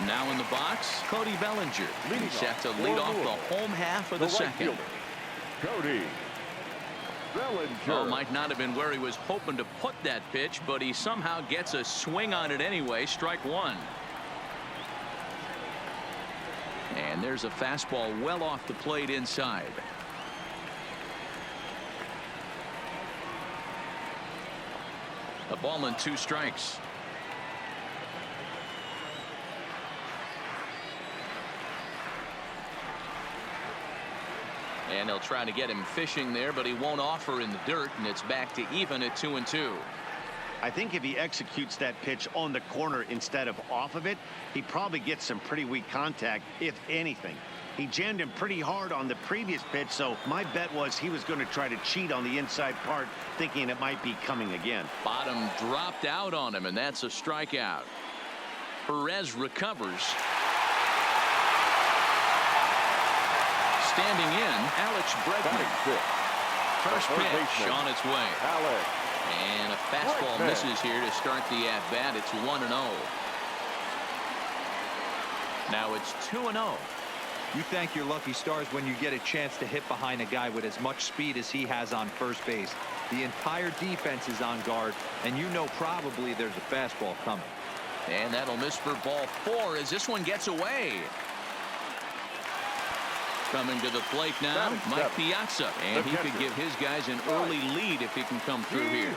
Now in the box, Cody Bellinger. He's set to lead off the home half of the second. Cody Bellinger. Oh, might not have been where he was hoping to put that pitch, but he somehow gets a swing on it anyway. Strike one. And there's a fastball well off the plate inside. A ball and 2 strikes. And they'll try to get him fishing there, but he won't offer in the dirt, and it's back to even at 2-2. I think if he executes that pitch on the corner instead of off of it, he probably gets some pretty weak contact, if anything. He jammed him pretty hard on the previous pitch, so my bet was he was going to try to cheat on the inside part, thinking it might be coming again. Bottom dropped out on him, and that's a strikeout. Perez recovers. Standing in, Alex Bregman. First pitch on its way. And a fastball misses here to start the at-bat. It's 1-0. Now it's 2-0. You thank your lucky stars when you get a chance to hit behind a guy with as much speed as he has on first base. The entire defense is on guard, and you know probably there's a fastball coming. And that'll miss for ball 4 as this one gets away. Coming to the plate now, Mike Piazza, and he could give his guys an early lead if he can come through here.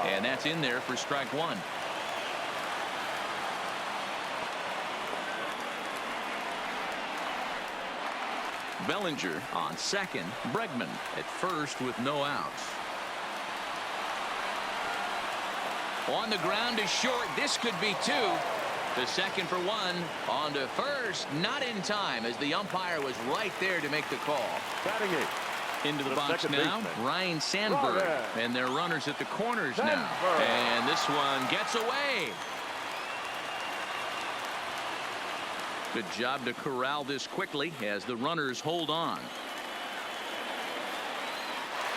And that's in there for strike 1. Bellinger on second, Bregman at first with no outs. On the ground to short, this could be 2. The second for 1. On to first, not in time as the umpire was right there to make the call. Batting it. Into the box now, Ryan Sandberg. And their runners at the corners now. And this one gets away. Good job to corral this quickly as the runners hold on.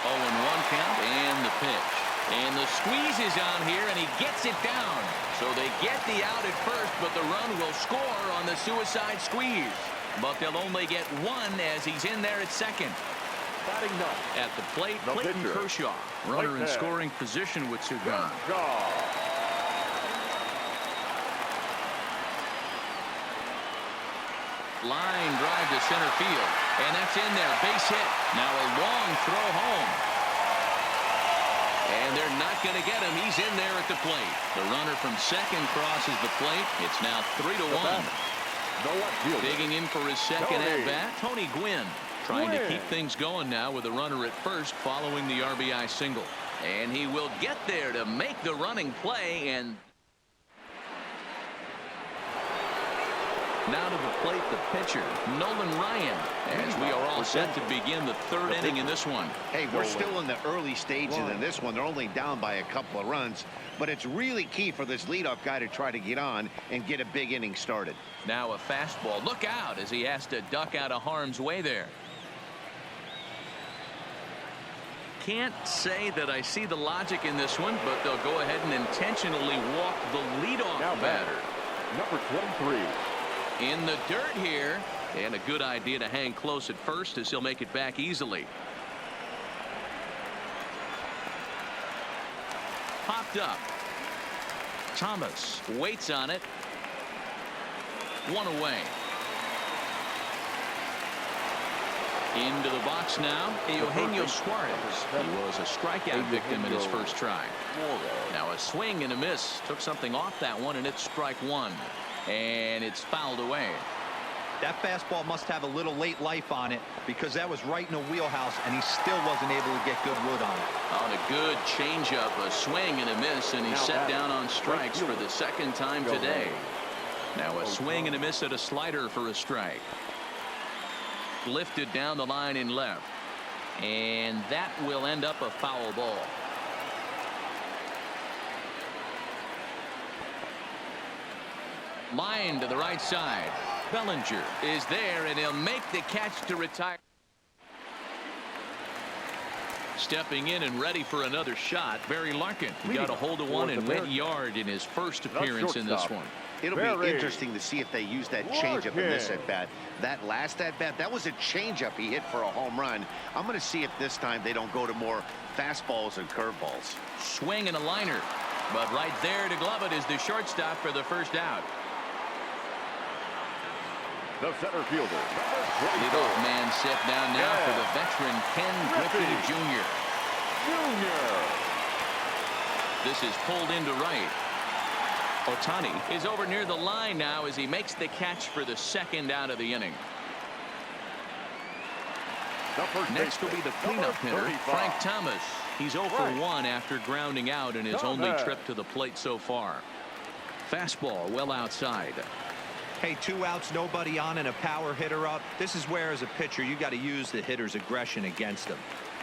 0-1 count and the pitch. And the squeeze is on here, and he gets it down. So they get the out at first, but the run will score on the suicide squeeze. But they'll only get 1 as he's in there at second. Batting ninth. At the plate, Clayton Kershaw. Runner in scoring position with 2 gone. Line drive to center field. And that's in there. Base hit. Now a long throw home. And they're not going to get him. He's in there at the plate. The runner from second crosses the plate. It's now 3-1. Digging in for his second at-bat, Tony Gwynn. Trying to keep things going now with a runner at first following the RBI single. And he will get there to make the running play. And now to the plate, the pitcher, Nolan Ryan, as we are all set to begin the 3rd inning in this one. Hey, we're still in the early stages in this one. They're only down by a couple of runs, but it's really key for this leadoff guy to try to get on and get a big inning started. Now a fastball. Look out as he has to duck out of harm's way there. Can't say that I see the logic in this one, but they'll go ahead and intentionally walk the leadoff batter. Number 23. In the dirt here, and a good idea to hang close at first as he'll make it back easily. Popped up. Thomas waits on it. 1 away. Into the box now, Eugenio Suarez. He was a strikeout victim in his first try. Now a swing and a miss. Took something off that one, and it's strike 1. And it's fouled away. That fastball must have a little late life on it because that was right in the wheelhouse, and he still wasn't able to get good wood on it. On a good changeup, a swing and a miss, and he's set down on strikes for the second time today. Now a swing and a miss at a slider for a strike. Lifted down the line in left. And that will end up a foul ball. Line to the right side. Bellinger is there, and he'll make the catch to retire. Stepping in and ready for another shot, Barry Larkin. He got a hold of one and went yard in his first appearance in this one. It'll be interesting to see if they use that changeup in this at-bat. That last at-bat, that was a changeup he hit for a home run. I'm going to see if this time they don't go to more fastballs and curveballs. Swing and a liner. But right there to glove it is the shortstop for the first out. The center fielder. Leadoff man set down now for the veteran Ken Griffey Jr. This is pulled into right. Ohtani is over near the line now as he makes the catch for the second out of the inning. Next will be the cleanup hitter, Frank Thomas. He's 0 for 1 after grounding out in his only trip to the plate so far. Fastball well outside. Hey, 2 outs, nobody on, and a power hitter up. This is where, as a pitcher, you got to use the hitter's aggression against him.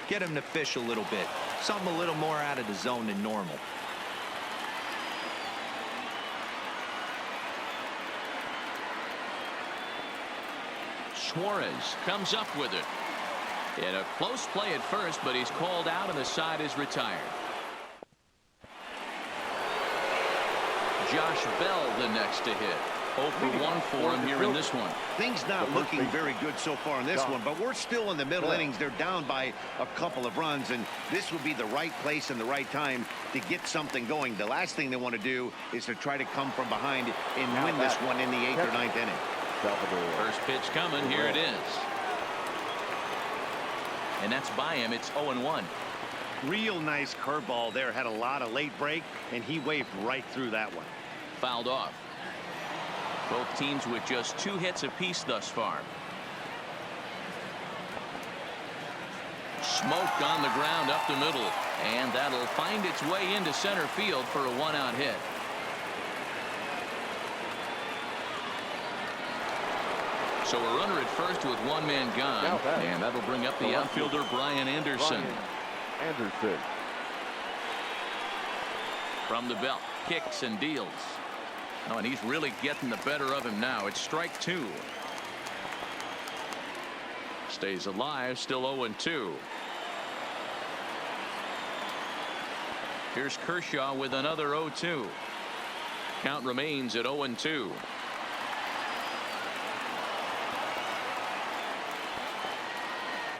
Get him to fish a little bit. Something a little more out of the zone than normal. Suarez comes up with it. In a close play at first, but he's called out and the side is retired. Josh Bell the next to hit. 0 for 1 for him here in this one. Things not looking very good so far in this one, but we're still in the middle innings. They're down by a couple of runs, and this would be the right place and the right time to get something going. The last thing they want to do is to try to come from behind and win this one in the 8th or 9th inning. First pitch coming. Here it is. And that's by him. It's 0-1. Real nice curveball there. Had a lot of late break, and he waved right through that one. Fouled off. Both teams with just 2 hits apiece thus far. Smoke on the ground up the middle, and that'll find its way into center field for a 1-out hit. So a runner at first with 1 man gone, and that'll bring up the outfielder Brian Anderson. From the belt, kicks and deals. Oh, and he's really getting the better of him now. It's strike 2. Stays alive, still 0-2. Here's Kershaw with another 0-2. Count remains at 0-2.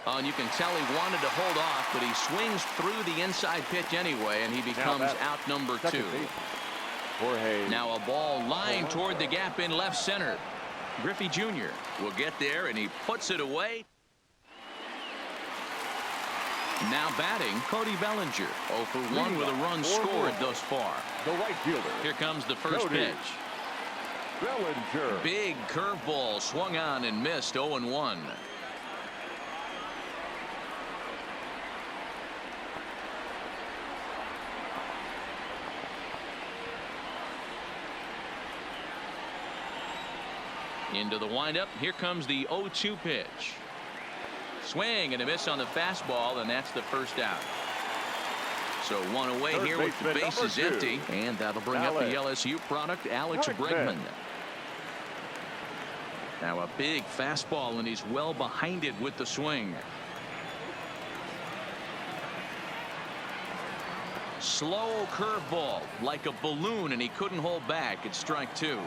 And you can tell he wanted to hold off, but he swings through the inside pitch anyway, and he becomes out number 2. Now a ball lined toward the gap in left center. Griffey Jr. will get there, and he puts it away. Now batting, Cody Bellinger. 0 for 1 with a run scored thus far. The right fielder. Here comes the first pitch. Bellinger. Big curveball swung on and missed. 0-1. Into the windup. Here comes the 0-2 pitch. Swing and a miss on the fastball, and that's the first out. So 1 away here with the bases empty, and that'll bring up the LSU product, Alex Bregman. Now a big fastball, and he's well behind it with the swing. Slow curveball like a balloon, and he couldn't hold back. It's strike 2.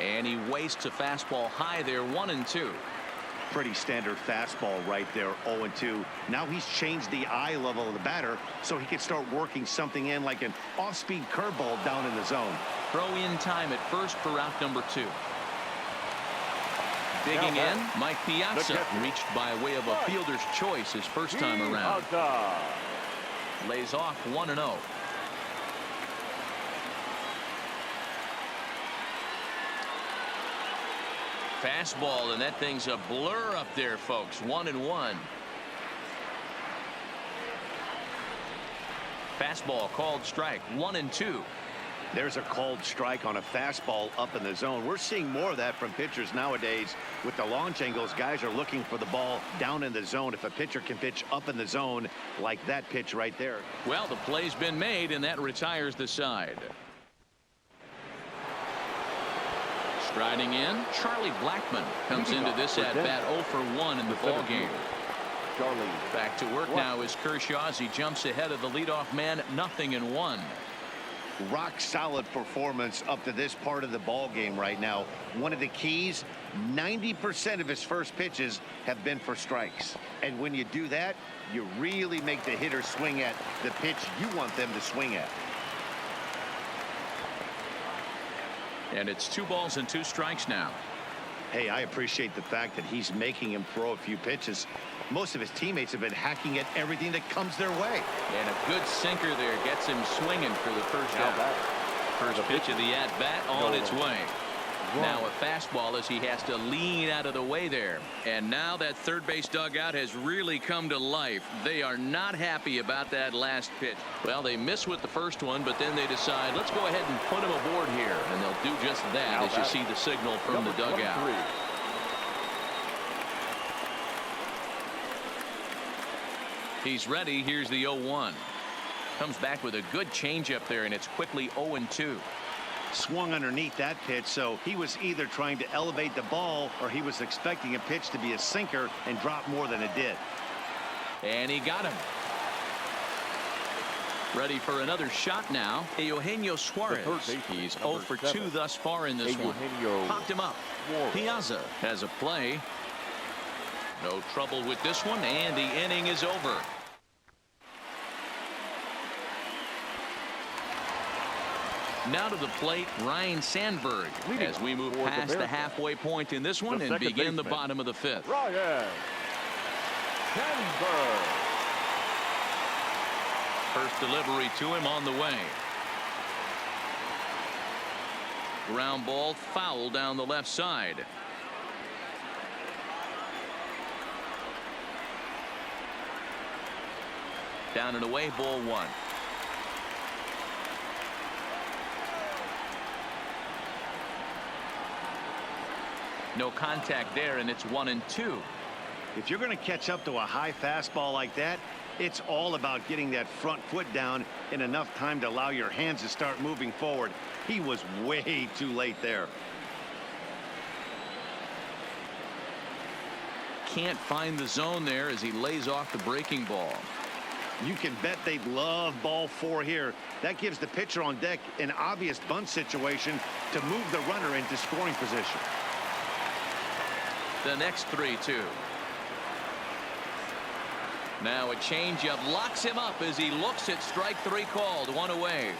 And he wastes a fastball high there. 1-2. Pretty standard fastball right there. 0-2. Now he's changed the eye level of the batter so he can start working something in like an off-speed curveball down in the zone. Throw in time at first for out number 2. Digging in, Mike Piazza, reached by way of a fielder's choice his first time around. Lays off 1-0. Fastball, and that thing's a blur up there, folks. 1-1. Fastball called strike. 1-2. There's a called strike on a fastball up in the zone. We're seeing more of that from pitchers nowadays. With the launch angles, guys are looking for the ball down in the zone. If a pitcher can pitch up in the zone like that pitch right there. Well, the play's been made, and that retires the side. Striding in, Charlie Blackmon comes into this at-bat 0 for 1 in the ball game. Charlie. Back to work now is Kershaw as he jumps ahead of the leadoff man, 0-1. Rock solid performance up to this part of the ball game right now. One of the keys, 90% of his first pitches have been for strikes. And when you do that, you really make the hitter swing at the pitch you want them to swing at. And it's 2 balls and 2 strikes now. Hey, I appreciate the fact that he's making him throw a few pitches. Most of his teammates have been hacking at everything that comes their way. And a good sinker there gets him swinging for the first out. First pitch of the at-bat on its way. Now a fastball as he has to lean out of the way there. And now that third base dugout has really come to life. They are not happy about that last pitch. Well, they miss with the first one, but then they decide, let's go ahead and put him aboard here. And they'll do just that as you see the signal from the dugout. He's ready. Here's the 0-1. Comes back with a good changeup there, and it's quickly 0-2. Swung underneath that pitch, so he was either trying to elevate the ball or he was expecting a pitch to be a sinker and drop more than it did. And he got him. Ready for another shot now. Eugenio Suarez. He's 0 for 2 thus far in this one. Popped him up. Piazza has a play. No trouble with this one, and the inning is over. Now to the plate, Ryne Sandberg, as we move past the halfway point in this one and begin the bottom of the 5th. Ryne Sandberg. First delivery to him on the way. Ground ball foul down the left side. Down and away, ball 1. No contact there, and it's 1-2. If you're going to catch up to a high fastball like that, it's all about getting that front foot down in enough time to allow your hands to start moving forward. He was way too late there. Can't find the zone there as he lays off the breaking ball. You can bet they'd love ball 4 here. That gives the pitcher on deck an obvious bunt situation to move the runner into scoring position. The next 3-2. Now a changeup locks him up as he looks at strike 3 called. 1 away.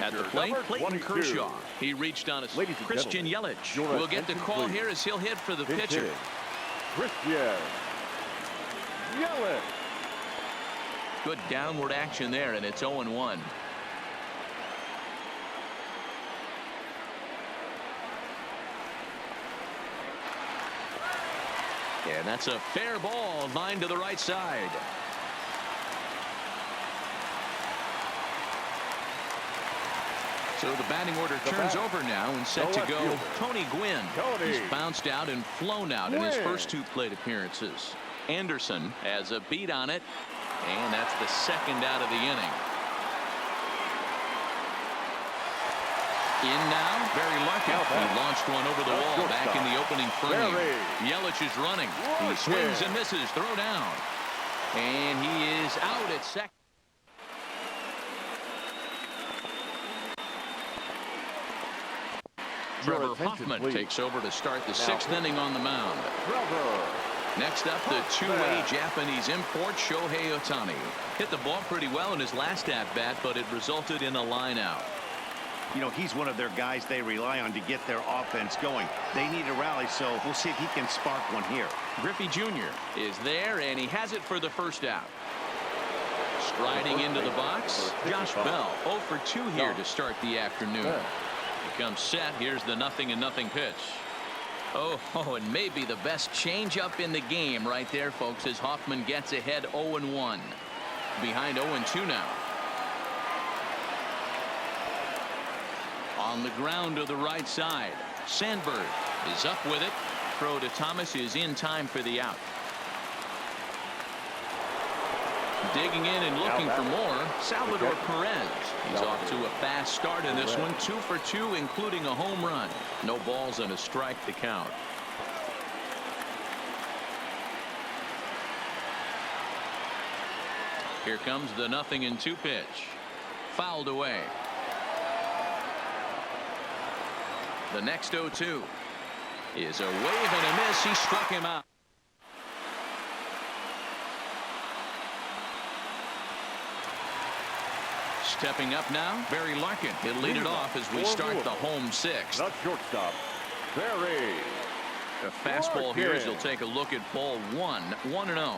At the plate, Clayton Kershaw. He reached on a Christian Yelich. We'll get the call here as he'll hit for the pitcher. Christian Yelich. Good downward action there, and it's 0-1. And that's a fair ball, line to the right side. So the batting order turns over now and set to go. Tony Gwynn. He's bounced out and flown out in his first 2 plate appearances. Anderson has a beat on it, and that's the second out of the inning. In now, Barry Larkin. He launched one over the wall back in the opening frame. Yelich is running. He swings and misses. Throw down. And he is out at second. Trevor Hoffman takes over to start the 6th inning on the mound. Next up, the two-way Japanese import, Shohei Ohtani. Hit the ball pretty well in his last at-bat, but it resulted in a line out. You know, he's one of their guys they rely on to get their offense going. They need a rally, so we'll see if he can spark one here. Griffey Jr. is there, and he has it for the first out. Striding into the box, Josh Bell, 0 for 2 here to start the afternoon. He comes set. Here's the 0-0 pitch. Oh, and maybe the best changeup in the game right there, folks, as Hoffman gets ahead 0-1. Behind 0-2 now. On the ground to the right side. Sandberg is up with it. Throw to Thomas is in time for the out. Digging in and looking for more, Salvador Perez. He's off to a fast start in this one, 2 for 2, including a home run. No balls and a strike to count. Here comes the 0-2 pitch. Fouled away. The next 0-2 is a wave and a miss. He struck him out. Stepping up now, Barry Larkin. He'll lead it off as we start the home 6th. The shortstop, Barry. The fastball here as he'll take a look at ball 1, 1-0.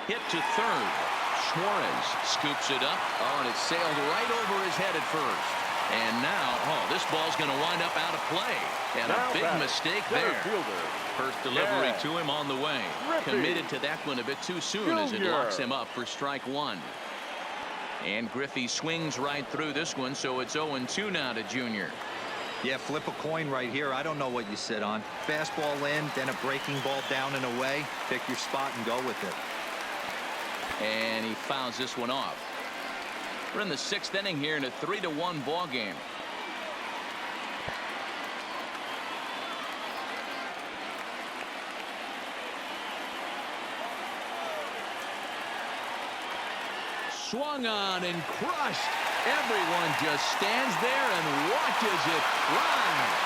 Hit to third. Suarez scoops it up. Oh, and it sailed right over his head at first. And now, this ball's going to wind up out of play. And a big mistake there. First delivery to him on the way. Committed to that one a bit too soon as it locks him up for strike 1. And Griffey swings right through this one, so it's 0-2 now to Junior. Yeah, flip a coin right here. I don't know what you sit on. Fastball in, then a breaking ball down and away. Pick your spot and go with it. And he fouls this one off. We're in the 6th inning here in a 3-1 ball game. Swung on and crushed. Everyone just stands there and watches it fly.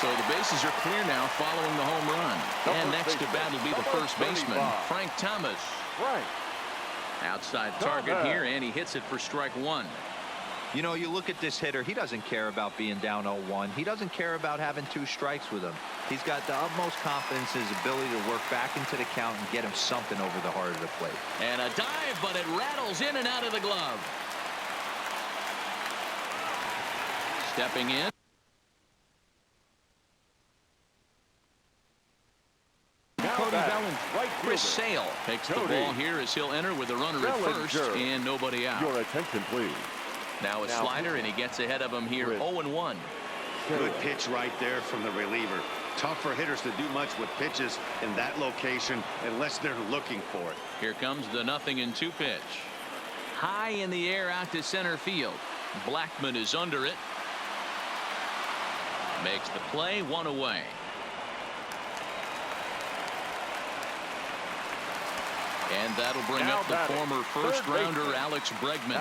So the bases are clear now following the home run. And next to bat will be the first baseman, Frank Thomas. Outside target here, and he hits it for strike 1. You know, you look at this hitter, he doesn't care about being down 0-1. He doesn't care about having 2 strikes with him. He's got the utmost confidence in his ability to work back into the count and get him something over the heart of the plate. And a dive, but it rattles in and out of the glove. Stepping in. Cody Bellinger. Chris Sale takes the ball here as he'll enter with a runner at first and nobody out. Your attention, please. Now a slider, and he gets ahead of him here, 0-1. Good pitch right there from the reliever. Tough for hitters to do much with pitches in that location unless they're looking for it. Here comes the 0-2 pitch. High in the air out to center field. Blackmon is under it. Makes the play, 1 away. And that'll bring up the former first-rounder Alex Bregman.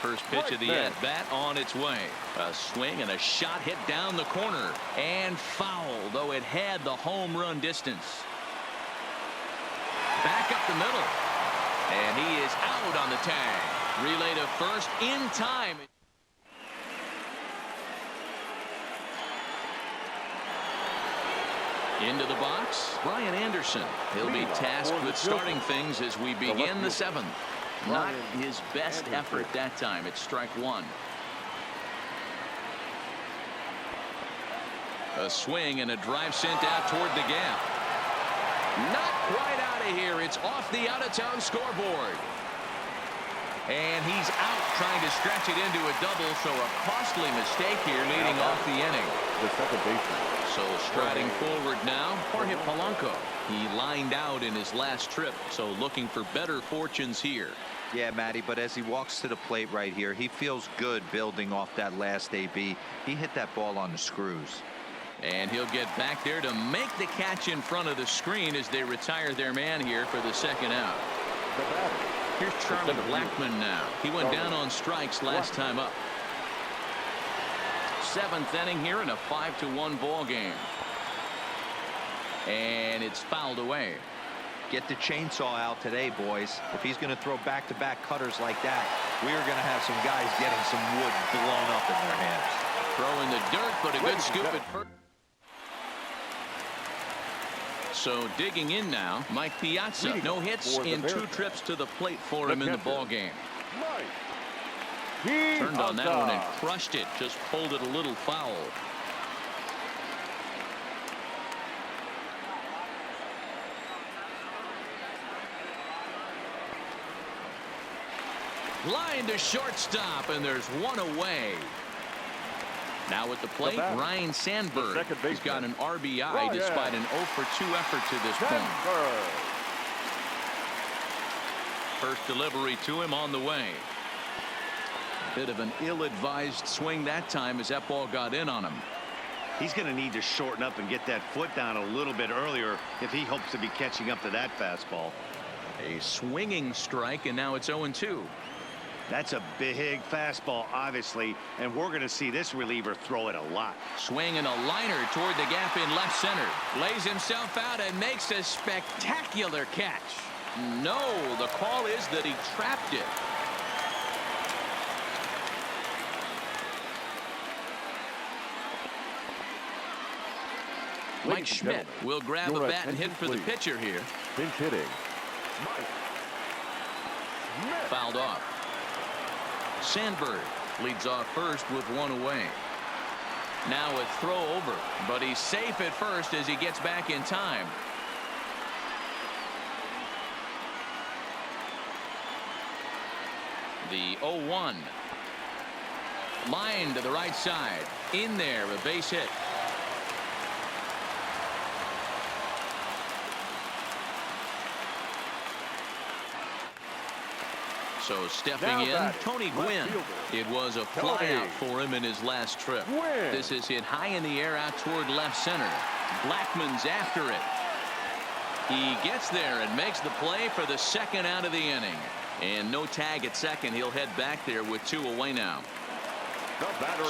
First pitch of the at-bat on its way. A swing and a shot hit down the corner. And foul, though it had the home run distance. Back up the middle. And he is out on the tag. Relay to first in time. Into the box, Brian Anderson. He'll be tasked with starting things as we begin the 7th. Not his best effort that time. It's strike 1. A swing and a drive sent out toward the gap. Not quite out of here. It's off the out-of-town scoreboard. And he's out trying to stretch it into a double, so a costly mistake here leading off the inning. The second baseman. So striding forward now, Jorge Polanco. He lined out in his last trip, so looking for better fortunes here. Yeah, Matty, but as he walks to the plate right here, he feels good building off that last AB. He hit that ball on the screws. And he'll get back there to make the catch in front of the screen as they retire their man here for the second out. Here's Charlie Blackmon now. He went down on strikes last time up. 7th inning here in a 5-1 ball game. And it's fouled away. Get the chainsaw out today, boys. If he's going to throw back-to-back cutters like that, we are going to have some guys getting some wood blown up in their hands. Throw in the dirt, but a good scoop at first. So digging in now, Mike Piazza. No hits in 2 trips to the plate for him in the ball game. Turned on that one and crushed it. Just pulled it a little foul. Line to shortstop, and there's 1 away. Now at the plate, Ryan Sandberg. He's got an RBI despite an 0 for 2 effort to this point. First delivery to him on the way. Bit of an ill-advised swing that time as that ball got in on him. He's going to need to shorten up and get that foot down a little bit earlier if he hopes to be catching up to that fastball. A swinging strike, and now it's 0-2. That's a big fastball, obviously, and we're going to see this reliever throw it a lot. Swinging a liner toward the gap in left center. Lays himself out and makes a spectacular catch. No, the call is that he trapped it. Mike Schmidt will grab a bat and hit for the pitcher here. Pinch hitting. Fouled off. Sandberg leads off first with 1 away. Now a throw over, but he's safe at first as he gets back in time. The 0-1. Line to the right side. In there, a base hit. So stepping in, Tony Gwynn. It was a flyout for him in his last trip. This is hit high in the air out toward left center. Blackmon's after it. He gets there and makes the play for the second out of the inning. And no tag at second. He'll head back there with 2 away now.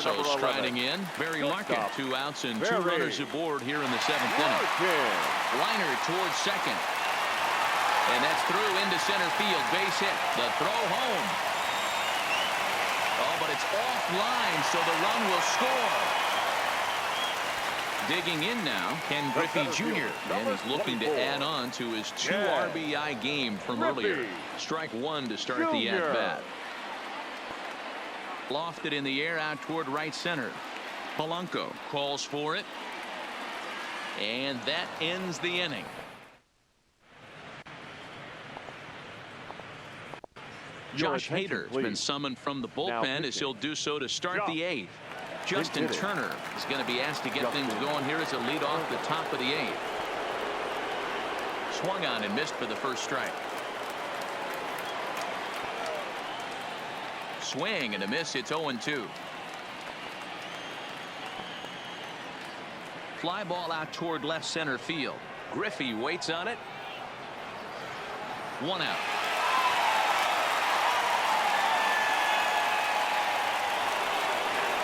So striding in, Barry Larkin. 2 outs and 2 runners aboard here in the 7th inning. Liner towards second. And that's through into center field. Base hit. The throw home. Oh, but it's offline, so the run will score. Digging in now, Ken Griffey Jr. And he's looking to add on to his 2 RBI game from earlier. Strike 1 to start the at-bat. Lofted in the air out toward right center. Polanco calls for it. And that ends the inning. Josh Hader has been summoned from the bullpen as he'll do so to start the 8th. Justin Turner is going to be asked to get things going here as a lead off the top of the 8th. Swung on and missed for the first strike. Swing and a miss. It's 0-2. Fly ball out toward left center field. Griffey waits on it. 1 out.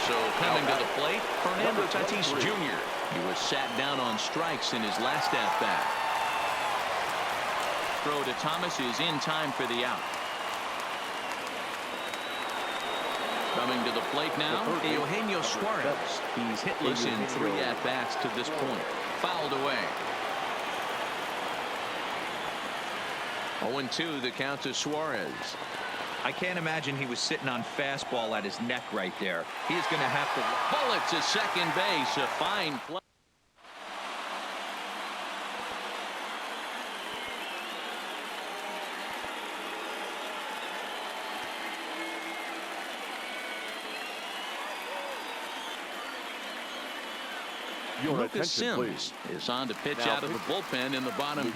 So coming to the plate, Fernando Tatis Jr. He was sat down on strikes in his last at-bat. Throw to Thomas is in time for the out. Coming to the plate now, Eugenio Suarez. He's hitless in 3 at-bats to this point. Fouled away. 0-2 the count to Suarez. I can't imagine he was sitting on fastball at his neck right there. He's going to have to. Bullet to second base. A fine play. Lucas Sims is on to pitch out of the bullpen in the bottom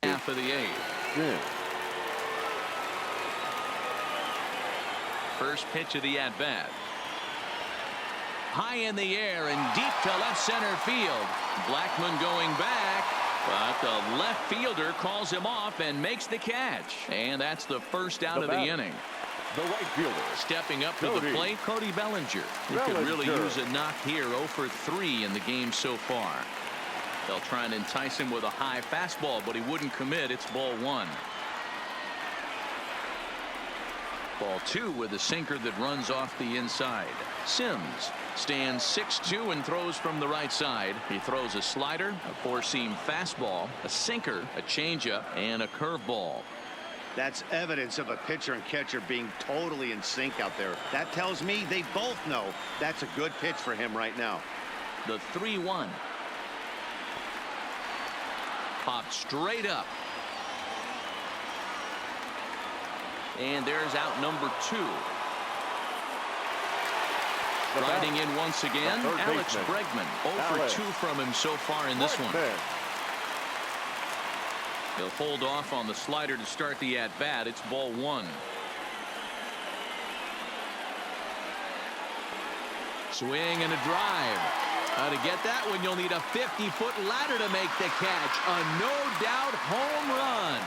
half of the 8th. First pitch of the at-bat. High in the air and deep to left center field. Blackmon going back, but the left fielder calls him off and makes the catch. And that's the first out of the inning. The right fielder. Stepping up to the plate, Cody Bellinger. He could really use a knock here. 0 for 3 in the game so far. They'll try and entice him with a high fastball, but he wouldn't commit. It's ball 1. Ball 2 with a sinker that runs off the inside. Sims stands 6'2" and throws from the right side. He throws a slider, a 4-seam fastball, a sinker, a changeup, and a curveball. That's evidence of a pitcher and catcher being totally in sync out there. That tells me they both know that's a good pitch for him right now. The 3-1. Popped straight up. And there's out number 2. Riding in once again, Alex Bregman. 0 for 2 from him so far in this one. He'll hold off on the slider to start the at-bat. It's ball 1. Swing and a drive. To get that one, you'll need a 50-foot ladder to make the catch. A no-doubt home run.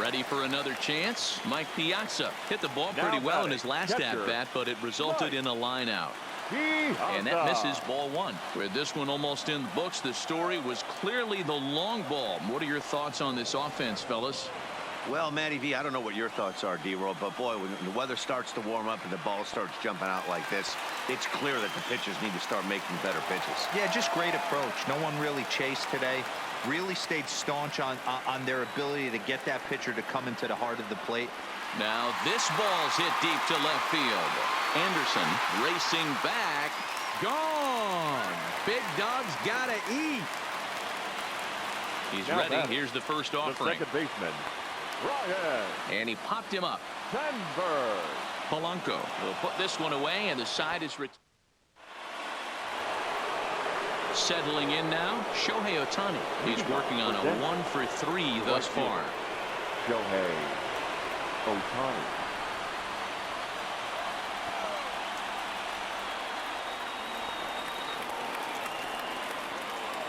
Ready for another chance. Mike Piazza hit the ball pretty well in his last at-bat, but it resulted in a line out. And that misses ball 1. With this one almost in the books, the story was clearly the long ball. What are your thoughts on this offense, fellas? Well, Matty V, I don't know what your thoughts are, D-Roll, but boy, when the weather starts to warm up and the ball starts jumping out like this, it's clear that the pitchers need to start making better pitches. Yeah, just great approach. No one really chased today. Really stayed staunch on their ability to get that pitcher to come into the heart of the plate. Now this ball's hit deep to left field. Anderson racing back. Gone. Big Dog's gotta eat. He's ready. Here's the first offering. The second baseman, Ryan. And he popped him up. Denver. Polanco will put this one away, and the side is settling in now. Shohei Ohtani. He's working on a 1 for 3 thus far. Shohei Ohtani.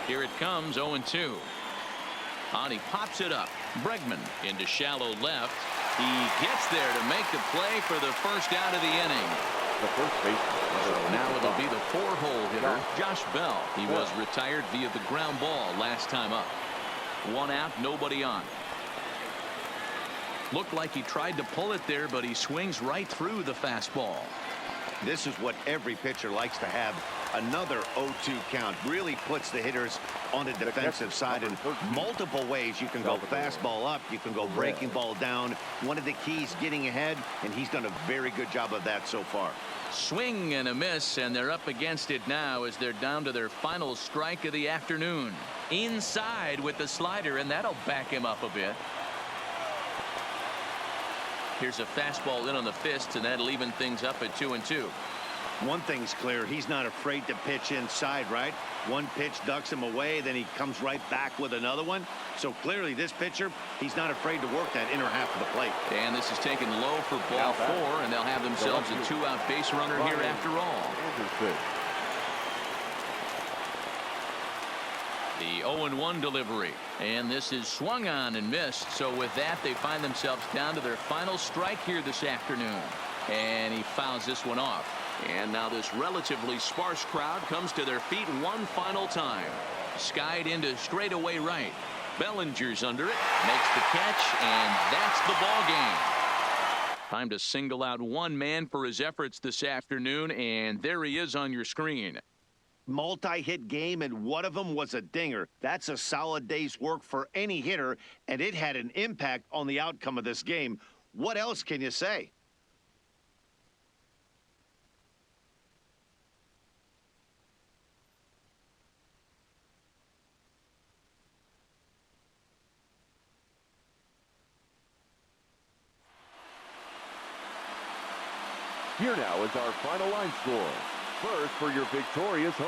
Here it comes, 0-2. He pops it up. Bregman into shallow left. He gets there to make the play for the first out of the inning. The first baseman. So now it'll be the 4-hole hitter, Josh Bell. He was retired via the ground ball last time up. 1 out, nobody on. Looked like he tried to pull it there, but he swings right through the fastball. This is what every pitcher likes to have. Another 0-2 count really puts the hitters on the defensive side in multiple ways. You can go fastball up, you can go breaking ball down. One of the keys, getting ahead, and he's done a very good job of that so far. Swing and a miss, and they're up against it now as they're down to their final strike of the afternoon. Inside with the slider, and that'll back him up a bit. Here's a fastball in on the fists, and that'll even things up at 2-2. One thing's clear, he's not afraid to pitch inside, right? One pitch ducks him away, then he comes right back with another one. So clearly this pitcher, he's not afraid to work that inner half of the plate. And this is taken low for ball 4, and they'll have themselves a 2-out base runner here after all. The 0-1 delivery, and this is swung on and missed. So with that, they find themselves down to their final strike here this afternoon, and he fouls this one off. And now this relatively sparse crowd comes to their feet one final time. Skied into straightaway right. Bellinger's under it, makes the catch, and that's the ball game. Time to single out one man for his efforts this afternoon, and there he is on your screen. Multi-hit game, and one of them was a dinger. That's a solid day's work for any hitter, and it had an impact on the outcome of this game. What else can you say? Here now is our final line score. First, for your victorious home